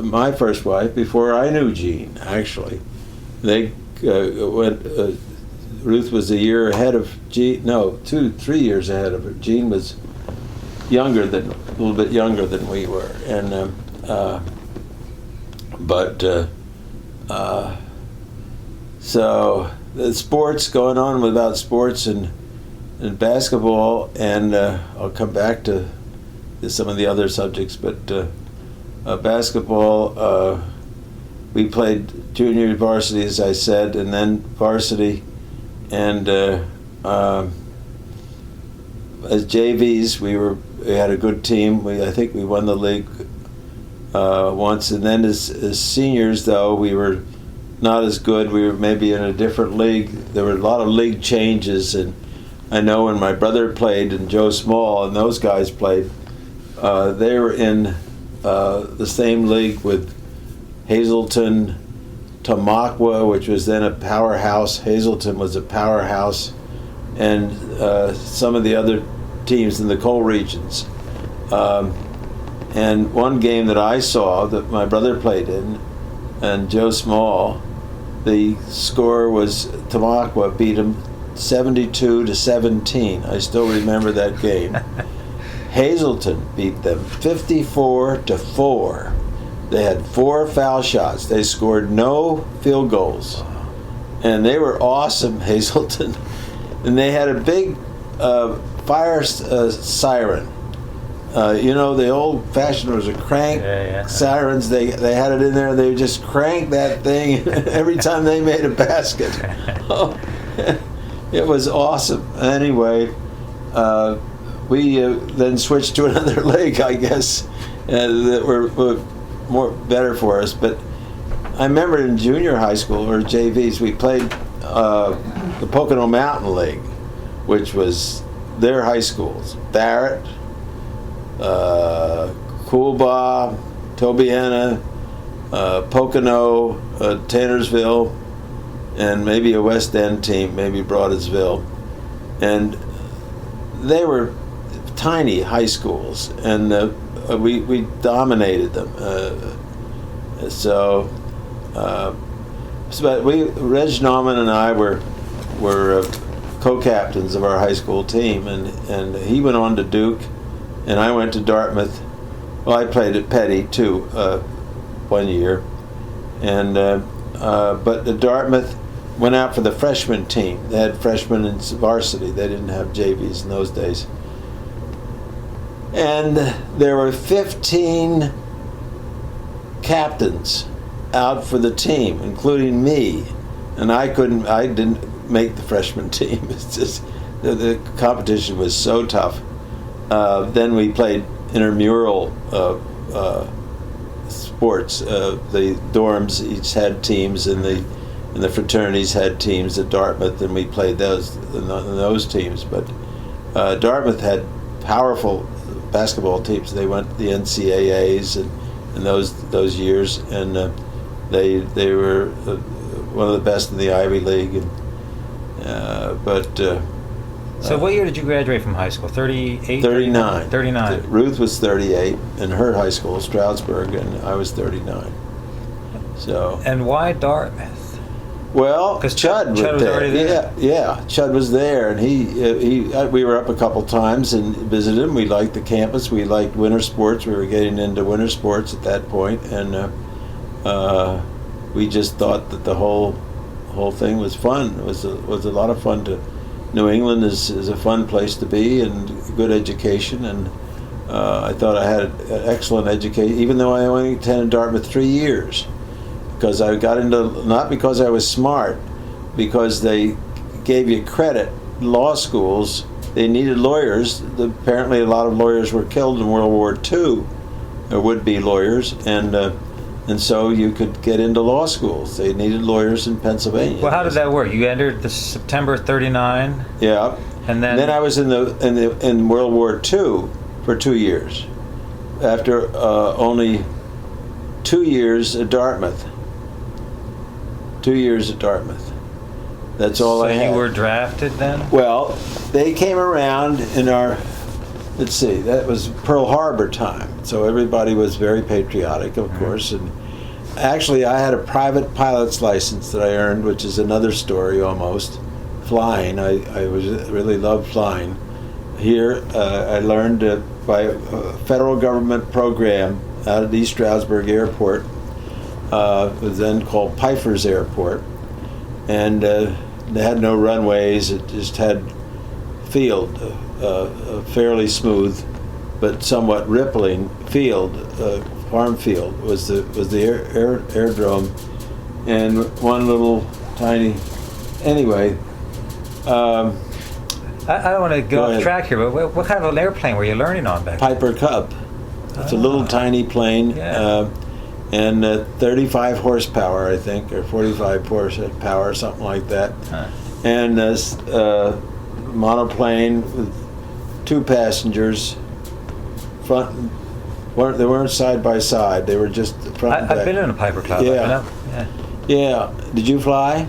my first wife, before I knew Jean, actually. They went. Ruth was a year ahead of Jean. No, 3 years ahead of her. Jean was a little bit younger than we were, and so the sports going on about sports and basketball, and I'll come back to some of the other subjects, but basketball, we played junior varsity, as I said, and then varsity, and as JVs, we had a good team. I think we won the league once, and then as seniors, though, we were not as good. We were maybe in a different league. There were a lot of league changes, and I know when my brother played and Joe Small and those guys played, they were in the same league with Hazleton, Tamaqua, which was then a powerhouse. Hazleton was a powerhouse, and some of the other teams in the coal regions. And one game that I saw that my brother played in, and Joe Small, the score was Tamaqua beat him 72-17. I still remember that game. Hazleton beat them 54-4. They had 4 foul shots. They scored no field goals, and they were awesome, Hazleton. And they had a big fire siren. The old-fashioned was a crank sirens. They had it in there. They would just crank that thing every time they made a basket. It was awesome. Anyway, we then switched to another league, I guess, that were better for us. But I remember in junior high school, or JVs, we played the Pocono Mountain League, which was their high schools. Barrett, Coolbaugh, Tobiana, Pocono, Tannersville, and maybe a West End team, maybe Broadensville. And they were tiny high schools, and we dominated them. But Reg Nauman and I were co-captains of our high school team, and he went on to Duke, and I went to Dartmouth. Well, I played at Petty too, 1 year, and but the Dartmouth went out for the freshman team. They had freshmen in varsity. They didn't have JVs in those days. And there were 15 captains out for the team, including me, and I didn't make the freshman team. It's just the competition was so tough. Then we played intramural sports. The dorms each had teams, and the fraternities had teams at Dartmouth, and we played those teams. But Dartmouth had powerful basketball teams. They went to the NCAAs in those years, and they were one of the best in the Ivy League. So what year did you graduate from high school? 38? 39. 39. Ruth was 38 in her high school, Stroudsburg, and I was 39. So. And why Dartmouth? Well, because Chud was already there. Yeah, Chud was there, and we were up a couple times and visited him. We liked the campus. We liked winter sports. We were getting into winter sports at that point, and we just thought that the whole thing was fun. It was a lot of fun. New England is a fun place to be, and good education, and I thought I had an excellent education, even though I only attended Dartmouth 3 years. Because I got into, not because I was smart, because they gave you credit. Law schools, they needed lawyers. Apparently a lot of lawyers were killed in World War II, or would-be lawyers, and so you could get into law schools. They needed lawyers in Pennsylvania. Well, how did that work? You entered the September 39? Yeah. And then I was in World War II for 2 years, after only 2 years at Dartmouth. 2 years at Dartmouth. That's all I had. So you were drafted then? Well, they came around in our, let's see, that was Pearl Harbor time. So everybody was very patriotic, of course. And actually, I had a private pilot's license that I earned, which is another story almost. Flying, I really loved flying. Here, I learned by a federal government program out at East Stroudsburg Airport. It was then called Pfeiffer's Airport, and they had no runways. It just had field, fairly smooth, but somewhat rippling field, farm field was the airdrome, and one little tiny. Anyway. I don't want to go off track here, but what kind of an airplane were you learning on back then? Piper Cub. It's a little tiny plane, and 35 horsepower, I think, or 45 horsepower, something like that. And this monoplane with 2 passengers, front. They weren't side by side. They were just front and back. I've been in a Piper Cub. Yeah. Did you fly?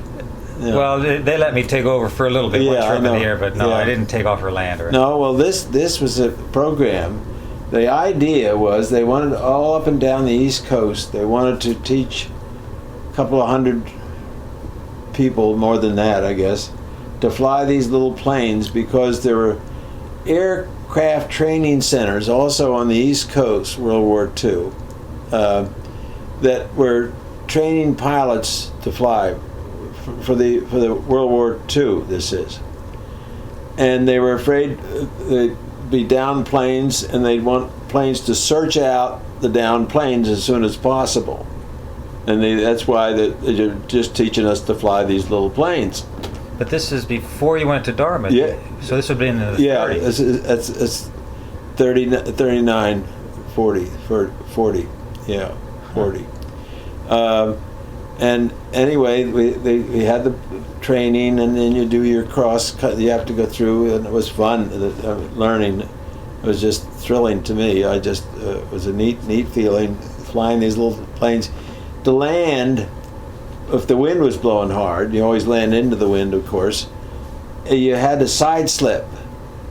Yeah. Well, they let me take over for a little bit once you're up in the air, but no, I didn't take off or land. No, well, this was a program. The idea was they wanted all up and down the East Coast. They wanted to teach a couple of hundred people, more than that, I guess, to fly these little planes because there were aircraft training centers also on the East Coast, World War II, that were training pilots to fly. For the World War II, this is, and they were afraid they'd be downed planes, and they'd want planes to search out the downed planes as soon as possible, and that's why they're just teaching us to fly these little planes. But this is before you went to Dartmouth. Yeah. So this would be in the 30s. Yeah, it's 39, 40. Yeah, 40. And anyway, we had the training, and then you do your cross-cut. You have to go through, and it was fun. Learning, it was just thrilling to me. It was a neat feeling, flying these little planes. To land, if the wind was blowing hard, you always land into the wind, of course. You had to side slip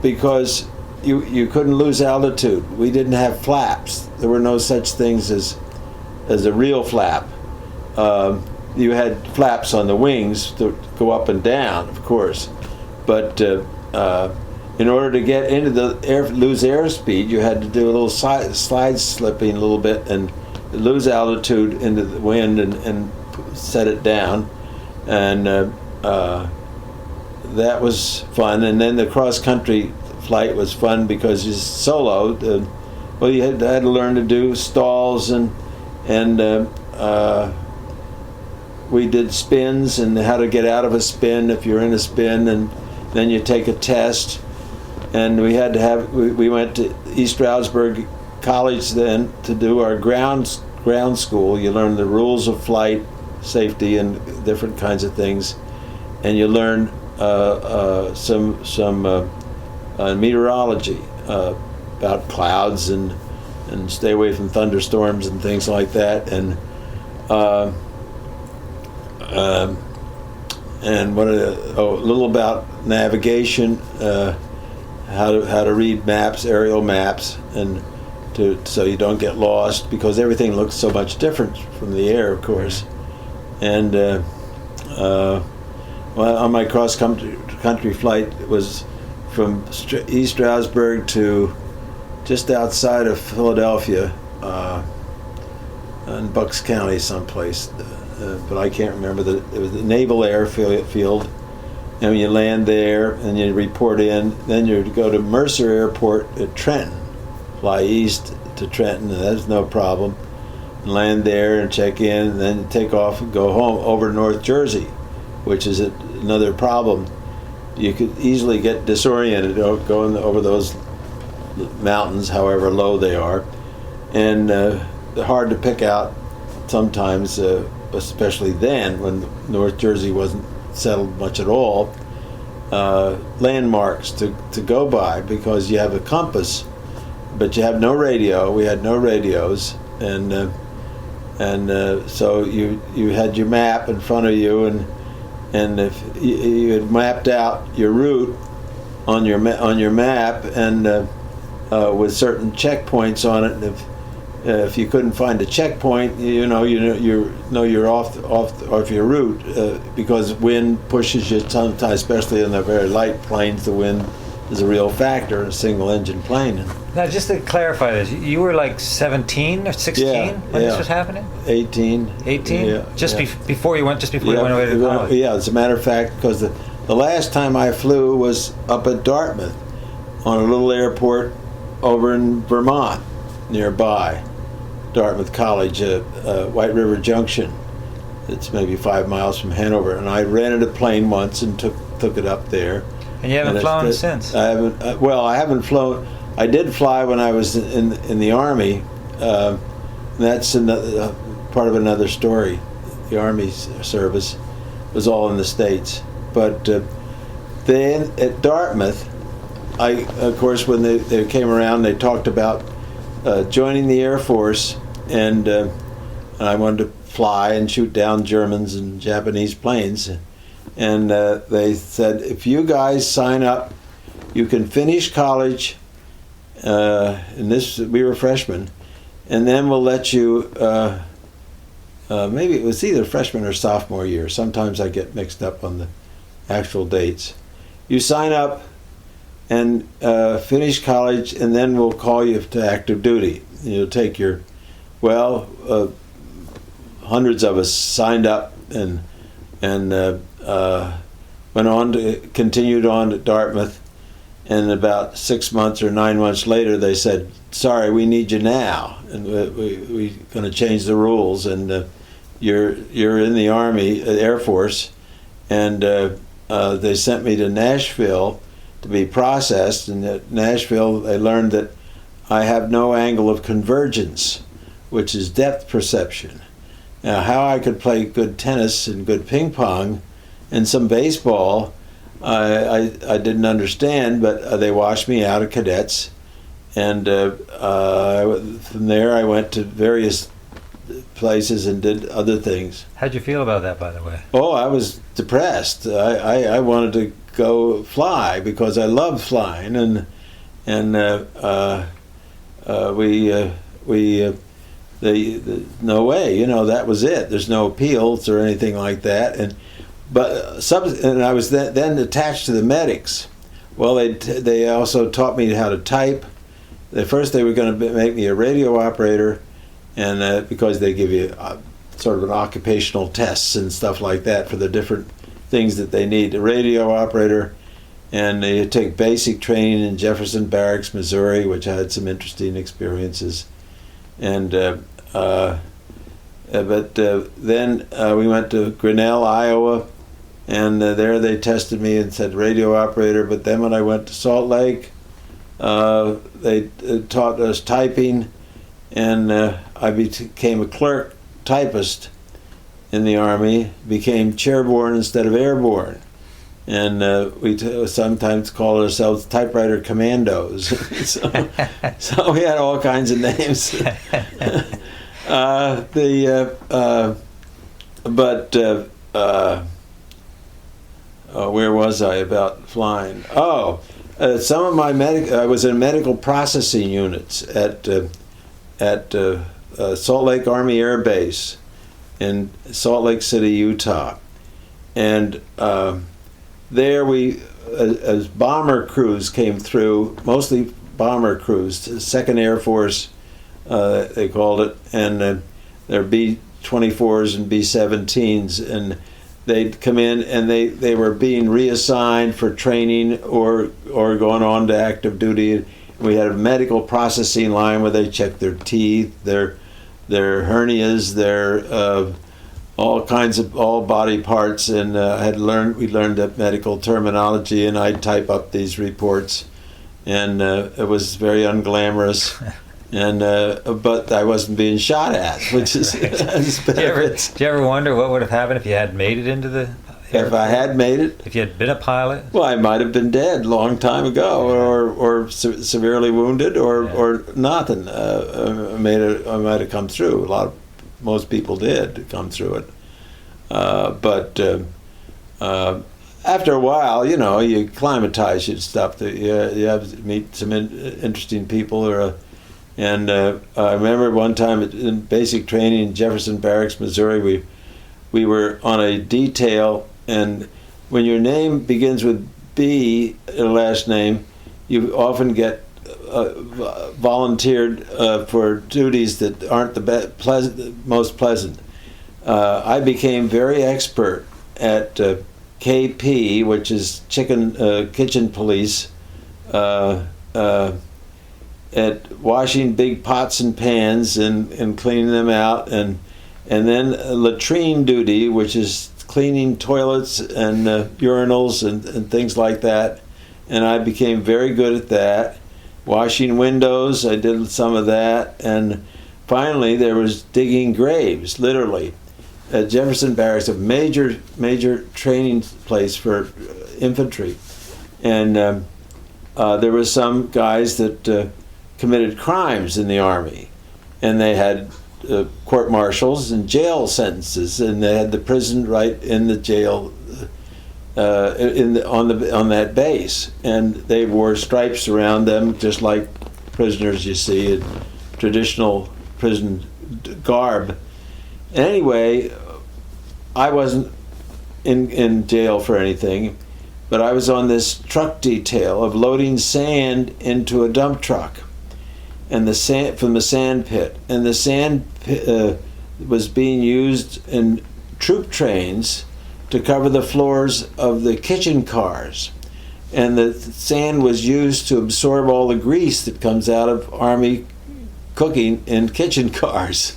because you couldn't lose altitude. We didn't have flaps. There were no such things as a real flap. You had flaps on the wings to go up and down, of course, but in order to get into the lose airspeed, you had to do a little slide slipping a little bit and lose altitude into the wind and set it down, and that was fun. And then the cross country flight was fun because you soloed. Well, you had to learn to do stalls and we did spins and how to get out of a spin if you're in a spin, and then you take a test. And we had to we went to East Stroudsburg College then to do our ground school. You learn the rules of flight, safety, and different kinds of things, and you learn some meteorology about clouds and stay away from thunderstorms and things like that, and what a little about navigation, how to read maps, aerial maps, and so you don't get lost because everything looks so much different from the air, of course. And on my cross country flight, it was from East Stroudsburg to just outside of Philadelphia, in Bucks County someplace, but I can't remember. It was the Naval Airfield, and you land there and you report in. Then you go to Mercer Airport at Trenton, fly east to Trenton, and that's no problem. And land there and check in, and then take off and go home over North Jersey, which is another problem. You could easily get disoriented going over those mountains, however low they are, and they're hard to pick out sometimes, especially then when North Jersey wasn't settled much at all, landmarks to go by, because you have a compass, but you have no radio. We had no radios, and so you had your map in front of you, and if you had mapped out your route on your map, and with certain checkpoints on it, and if you couldn't find a checkpoint, you're off your route because wind pushes you sometimes, especially in the very light planes. The wind is a real factor in a single-engine plane. Now, just to clarify this, you were like 17 or 16 when this was happening? 18. 18? Yeah. Before you went away to college? Yeah, as a matter of fact, because the last time I flew was up at Dartmouth on a little airport over in Vermont, nearby. Dartmouth College, White River Junction. It's maybe 5 miles from Hanover, and I rented a plane once and took it up there. And you haven't flown since? I haven't. I haven't flown. I did fly when I was in the Army. That's another part of another story. The Army service was all in the States, but then at Dartmouth, of course, when they came around, they talked about joining the Air Force, and I wanted to fly and shoot down Germans and Japanese planes. And they said, if you guys sign up, you can finish college, and we were freshmen, and then we'll let you, maybe it was either freshman or sophomore year. Sometimes I get mixed up on the actual dates. You sign up and finish college, and then we'll call you to active duty. You'll take your, hundreds of us signed up and continued on at Dartmouth, and about 6 months or 9 months later, they said, "Sorry, we need you now, and we're going to change the rules, and you're in the Army, Air Force," and they sent me to Nashville to be processed. And at Nashville, they learned that I have no angle of convergence, which is depth perception. Now, how I could play good tennis and good ping pong and some baseball, I didn't understand, but they washed me out of cadets. And from there, I went to various places and did other things. How'd you feel about that, by the way? Oh, I was depressed. I wanted to go fly because I love flying, and no way, that was it. There's no appeals or anything like that. And I was then attached to the medics. Well, they also taught me how to type. At first, they were going to make me a radio operator, and because they give you sort of an occupational tests and stuff like that for the different things that they need. A radio operator, and you take basic training in Jefferson Barracks, Missouri, which I had some interesting experiences. And then we went to Grinnell, Iowa, and there they tested me and said radio operator. But then when I went to Salt Lake, they taught us typing, and I became a clerk typist in the Army, became chairborne instead of airborne. And we sometimes call ourselves typewriter commandos. so we had all kinds of names. Where was I about flying? Some of my I was in medical processing units at Salt Lake Army Air Base in Salt Lake City, Utah, and there as bomber crews came through, mostly bomber crews, 2nd Air Force, they called it, and their B-24s and B-17s, and they'd come in and they were being reassigned for training or going on to active duty. We had a medical processing line where they checked their teeth, their hernias, their all kinds of all body parts, and we learned that medical terminology, and I'd type up these reports, and it was very unglamorous, and but I wasn't being shot at, which is Did you ever wonder what would have happened if you had made it into the If I had made it, if you had been a pilot, well, I might have been dead a long time ago, or severely wounded, or nothing. I might have come through. Most people did come through it, but after a while, you acclimatize and stuff. You have to meet some interesting people, or And I remember one time in basic training in Jefferson Barracks, Missouri, we were on a detail, and when your name begins with B, your last name, you often get volunteered for duties that aren't the most pleasant. I became very expert at KP, which is kitchen police, at washing big pots and pans and cleaning them out, and then latrine duty, which is cleaning toilets and urinals and things like that. And I became very good at that. Washing windows, I did some of that. And finally, there was digging graves, literally. At Jefferson Barracks, a major training place for infantry. And there were some guys that committed crimes in the Army. And they had court-martials and jail sentences, and they had the prison right in the jail on that base, and they wore stripes around them just like prisoners you see in traditional prison garb. Anyway, I wasn't in jail for anything, but I was on this truck detail of loading sand into a dump truck, and the sand from the sand pit, and the sand pit, was being used in troop trains to cover the floors of the kitchen cars, and the sand was used to absorb all the grease that comes out of Army cooking in kitchen cars.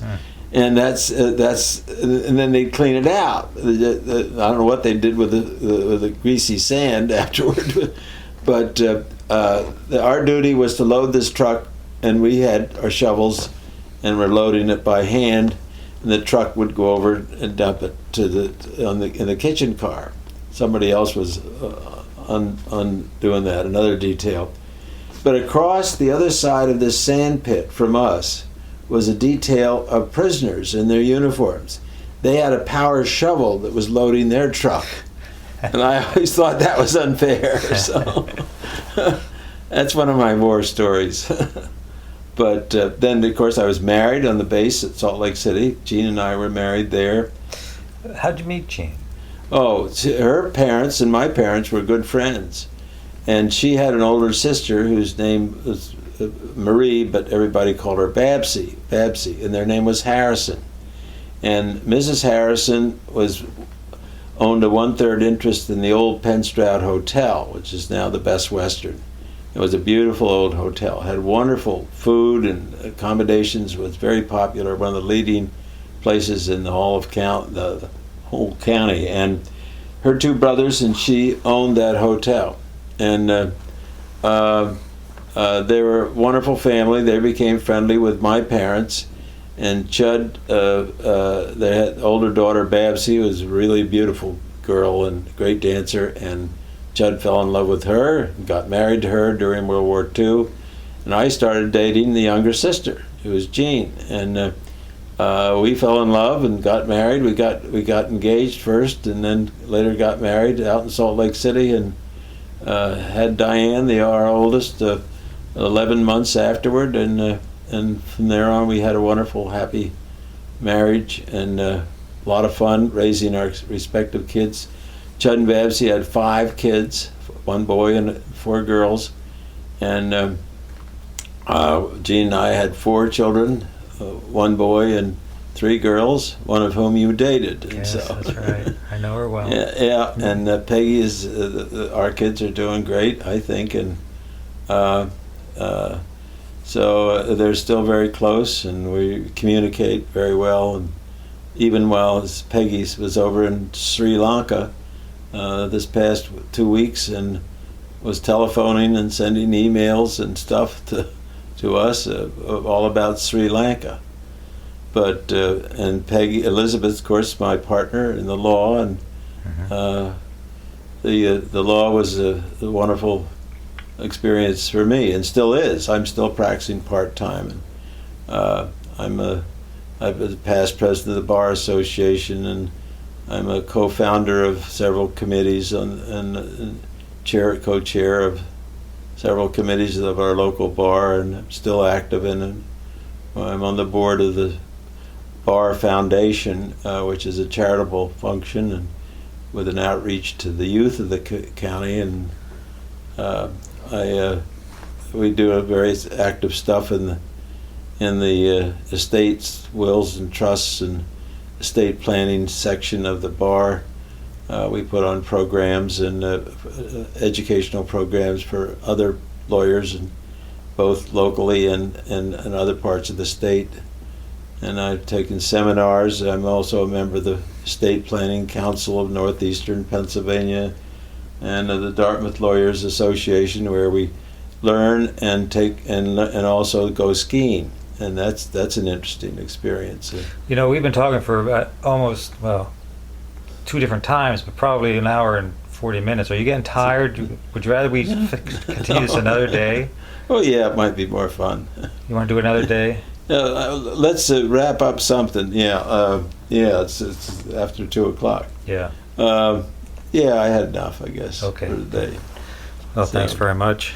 And that's and then they clean it out. I don't know what they did with the greasy sand afterward, but our duty was to load this truck, and we had our shovels, and we're loading it by hand, and the truck would go over and dump it in the kitchen car. Somebody else was doing that, another detail. But across the other side of this sand pit from us was a detail of prisoners in their uniforms. They had a power shovel that was loading their truck, and I always thought that was unfair. So that's one of my war stories. But then, of course, I was married on the base at Salt Lake City. Jean and I were married there. How'd you meet Jean? Oh, her parents and my parents were good friends. And she had an older sister whose name was Marie, but everybody called her Babsy, and their name was Harrison. And Mrs. Harrison owned a 1/3 interest in the old Penn Stroud Hotel, which is now the Best Western. It was a beautiful old hotel, had wonderful food and accommodations, was very popular, one of the leading places in the the whole county. And her two brothers and she owned that hotel. And they were a wonderful family. They became friendly with my parents. And Chud, they had older daughter Babsy, was a really beautiful girl and a great dancer, and Chud fell in love with her, got married to her during World War II, and I started dating the younger sister, who was Jean, and we fell in love and got married. We got engaged first, and then later got married out in Salt Lake City, and had Diane, our oldest, 11 months afterward, and from there on we had a wonderful, happy marriage, and a lot of fun raising our respective kids. Chud and Babsy had 5 kids, 1 boy and 4 girls, and Jean and I had 4 children, 1 boy and 3 girls, one of whom you dated. Yes, so, that's right. I know her well. Yeah, and Peggy is. Our kids are doing great, I think, and so they're still very close, and we communicate very well. And even while Peggy was over in Sri Lanka this past 2 weeks, and was telephoning and sending emails and stuff to us all about Sri Lanka. But and Peggy, Elizabeth, of course, my partner in the law, and the law was a wonderful experience for me, and still is. I'm still practicing part-time, and I'm a past president of the Bar Association, and I'm a co-founder of several committees and co-chair of several committees of our local bar, and I'm still active in I'm on the board of the Bar Foundation, which is a charitable function and with an outreach to the youth of the county. And we do a very active stuff in the estates, wills and trusts, and estate planning section of the bar. We put on programs and educational programs for other lawyers, and both locally and other parts of the state. And I've taken seminars. I'm also a member of the Estate Planning Council of Northeastern Pennsylvania and of the Dartmouth Lawyers Association, where we learn and take and also go skiing. And that's an interesting experience. You know, we've been talking for almost, well, 2 different times, but probably an hour and 40 minutes. Are you getting tired? Would you rather we continue this another day? Oh yeah, it might be more fun. You want to do another day? Let's wrap up something. It's after 2:00. Yeah. I had enough, I guess, okay. for the day. Well, thanks very much.